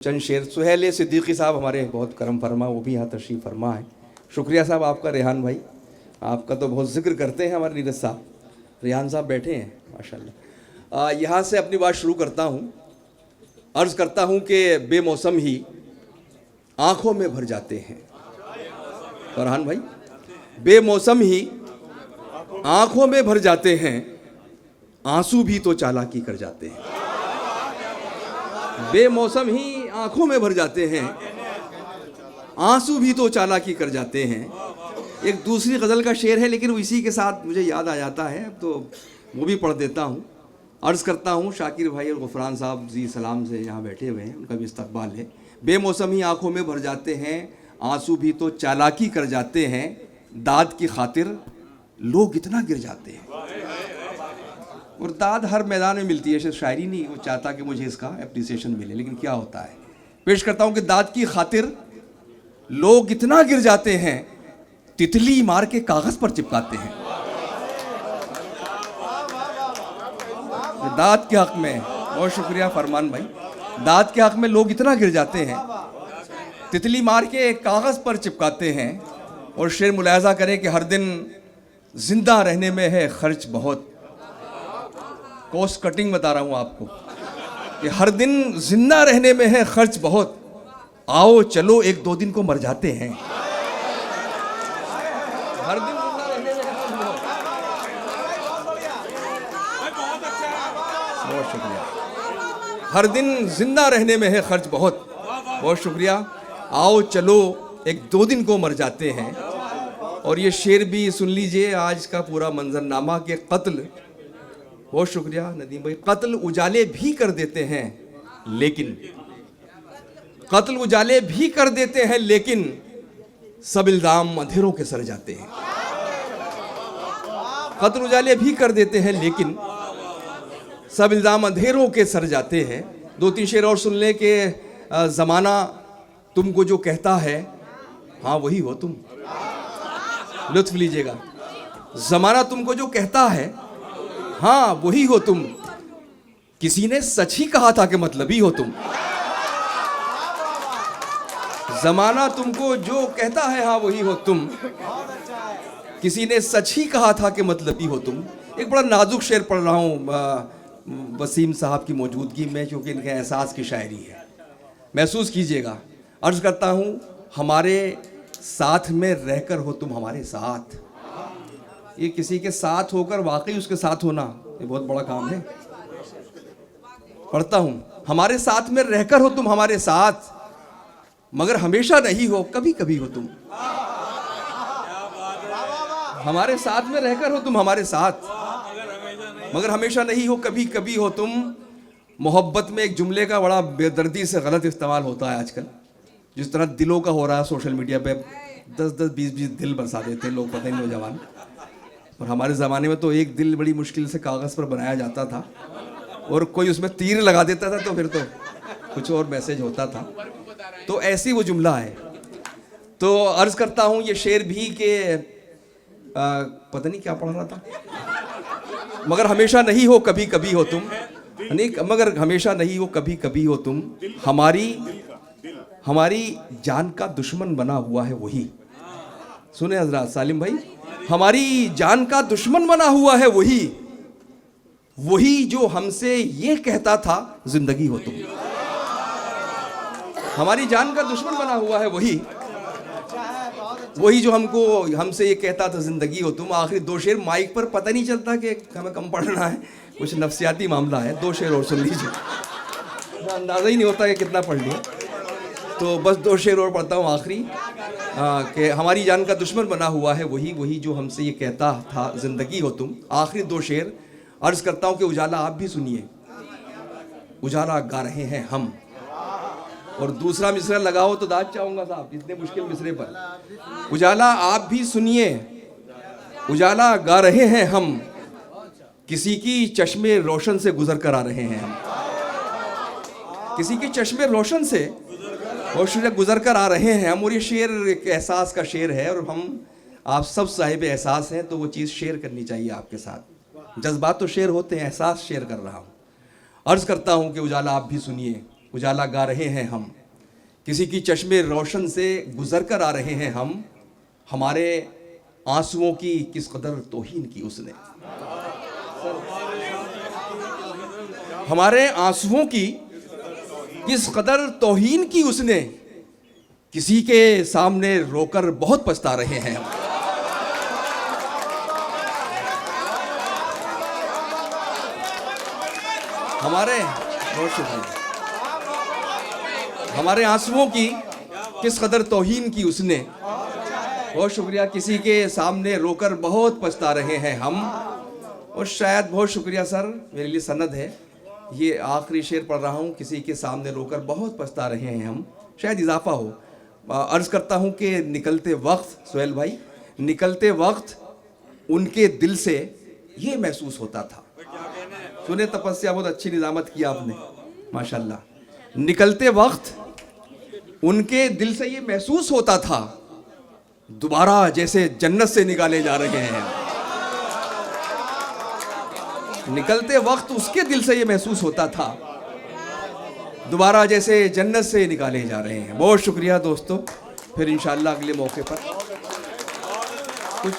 चंद शेर सुहेल सिद्दीकी साहब हमारे बहुत करम फरमा, वो भी यहाँ तशरीफ़ फरमा है। शुक्रिया साहब आपका। रेहान भाई आपका तो बहुत जिक्र करते हैं हमारे नीरज साहब। रेहान साहब बैठे हैं माशाल्लाह। यहाँ से अपनी बात शुरू करता हूँ। अर्ज़ करता हूँ कि बेमौसम ही आँखों में भर जाते हैं। फरहान भाई, बेमौसम ही आँखों में भर जाते हैं, आंसू भी तो चालाकी कर जाते हैं। बेमौसम ही आंखों में भर जाते हैं, आंसू भी तो चालाकी कर जाते हैं। एक दूसरी गज़ल का शेर है लेकिन वो इसी के साथ मुझे याद आ जाता है, तो वो भी पढ़ देता हूँ। अर्ज़ करता हूँ शाकिर भाई और गुफरान साहब जी सलाम से यहाँ बैठे हुए हैं, उनका भी इस्तकबाल है। बेमौसम ही आंखों में भर जाते हैं, आंसू भी तो चालाकी कर जाते हैं, दाद की खातिर लोग इतना गिर जाते हैं। और दाद हर मैदान में मिलती है, सिर्फ शायरी नहीं। वो चाहता कि मुझे इसका एप्रिसिएशन मिले, लेकिन क्या होता है। पेश करता हूँ कि दाद की खातिर लोग इतना गिर जाते हैं, तितली मार के कागज पर चिपकाते हैं। दाद के हक में बहुत शुक्रिया फरमान भाई। दाद के हक में लोग इतना गिर जाते हैं, तितली मार के कागज पर चिपकाते हैं। और शेर मुलाहजा करें कि हर दिन जिंदा रहने में है खर्च बहुत। कॉस्ट कटिंग बता रहा हूँ आपको कि हर दिन जिंदा रहने में है खर्च बहुत, आओ चलो एक दो दिन को मर जाते हैं। हर दिन जिंदा रहने में है खर्च बहुत। बहुत शुक्रिया। हर दिन जिंदा रहने में है खर्च बहुत, बहुत शुक्रिया। आओ चलो एक दो दिन को मर जाते हैं। और ये शेर भी सुन लीजिए, आज का पूरा मंजरनामा के कत्ल, बहुत शुक्रिया नदीम भाई, कत्ल उजाले भी कर देते हैं लेकिन, कत्ल उजाले भी कर देते हैं लेकिन सब इल्जाम अंधेरों के सर जाते हैं। कत्ल उजाले भी कर देते हैं लेकिन सब इल्जाम अंधेरों के सर जाते हैं। दो तीन शेर और सुन ले कि ज़माना तुमको जो कहता है हाँ वही हो तुम। लुत्फ लीजिएगा। ज़माना तुमको जो कहता है हाँ वही हो तुम, किसी ने सच ही कहा था कि मतलबी हो तुम। जमाना तुमको जो कहता है हाँ वही हो तुम, किसी ने सच ही कहा था कि मतलबी हो तुम। एक बड़ा नाजुक शेर पढ़ रहा हूँ वसीम साहब की मौजूदगी में, क्योंकि इनके एहसास की शायरी है, महसूस कीजिएगा। अर्ज करता हूँ, हमारे साथ में रहकर हो तुम हमारे साथ। ये किसी के साथ होकर वाकई उसके साथ होना, ये बहुत बड़ा काम है। पढ़ता हूं, हमारे साथ में रहकर हो तुम हमारे साथ, मगर हमेशा नहीं हो कभी कभी हो तुम। हमारे साथ में रहकर हो तुम हमारे साथ, मगर हमेशा नहीं हो कभी कभी हो तुम। मोहब्बत में एक जुमले का बड़ा बेदर्दी से गलत इस्तेमाल होता है आजकल, जिस तरह दिलों का हो रहा है सोशल मीडिया पे। 10-10, 20-20 दिल बरसा देते हैं लोग, पता ही नौजवान। और हमारे ज़माने में तो एक दिल बड़ी मुश्किल से कागज़ पर बनाया जाता था, और कोई उसमें तीर लगा देता था तो फिर तो कुछ और मैसेज होता था। तो ऐसी वो जुमला है। तो अर्ज़ करता हूँ ये शेर भी कि पता नहीं क्या पढ़ रहा था, मगर हमेशा नहीं हो कभी कभी हो तुम। नहीं, मगर हमेशा नहीं हो कभी कभी हो तुम, हमारी जान का दुश्मन बना हुआ है वही। सुने हजरात, सालिम भाई, हमारी जान का दुश्मन बना हुआ है वही, वही जो हमसे ये कहता था जिंदगी हो तुम। हमारी जान का दुश्मन बना हुआ है वही, वही जो हमसे ये कहता था जिंदगी हो तुम। आखिरी दो शेर माइक पर पता नहीं चलता कि हमें कम पढ़ना है, कुछ नफ्सियाती मामला है। दो शेर और सुन लीजिए, अंदाजा ही नहीं होता कि कितना पढ़ लिया। तो बस दो शेर और पढ़ता हूँ आखिरी, कि हमारी जान का दुश्मन बना हुआ है वही, वही जो हमसे ये कहता था जिंदगी हो तुम। आखिरी दो शेर अर्ज करता हूँ कि उजाला आप भी सुनिए, उजाला गा रहे हैं हम। और दूसरा मिसरा लगाओ तो दाद चाहूंगा साहब, इतने मुश्किल मिसरे पर। उजाला आप भी सुनिए, उजाला गा रहे हैं हम, किसी की चश्मे रोशन से गुजर कर आ रहे हैं हम। किसी के चश्मे रोशन से और गुजर कर आ रहे हैं हम। और ये शेर एक एहसास का शेर है, और हम आप सब साहिब एहसास हैं, तो वो चीज़ शेयर करनी चाहिए आपके साथ। जज्बात तो शेर होते हैं, एहसास शेयर कर रहा हूँ। अर्ज़ करता हूँ कि उजाला आप भी सुनिए, उजाला गा रहे हैं हम, किसी की चश्मे रोशन से गुजर कर आ रहे हैं हम, हमारे आंसुओं की किस कदर तौहीन की उसने, हमारे आंसुओं की किस कदर तौहीन की उसने, किसी के सामने रोकर बहुत पछता रहे हैं हम। हमारे बहुत शुक्रिया, हमारे आंसुओं की किस कदर तौहीन की उसने, बहुत शुक्रिया, किसी के सामने रोकर बहुत पछता रहे हैं हम। और शायद बहुत शुक्रिया सर, मेरे लिए सनद है, ये आखिरी शेर पढ़ रहा हूँ, किसी के सामने रोकर बहुत पछता रहे हैं हम, शायद इजाफा हो। अर्ज़ करता हूँ कि निकलते वक्त सुहेल भाई, निकलते वक्त उनके दिल से ये महसूस होता था, सुने तपस्या, बहुत अच्छी निज़ामत की आपने माशाल्लाह। निकलते वक्त उनके दिल से ये महसूस होता था, दोबारा जैसे जन्नत से निकाले जा रहे हैं। निकलते वक्त उसके दिल से ये महसूस होता था, दोबारा जैसे जन्नत से निकाले जा रहे हैं। बहुत शुक्रिया दोस्तों, फिर इंशाअल्लाह अगले मौके पर कुछ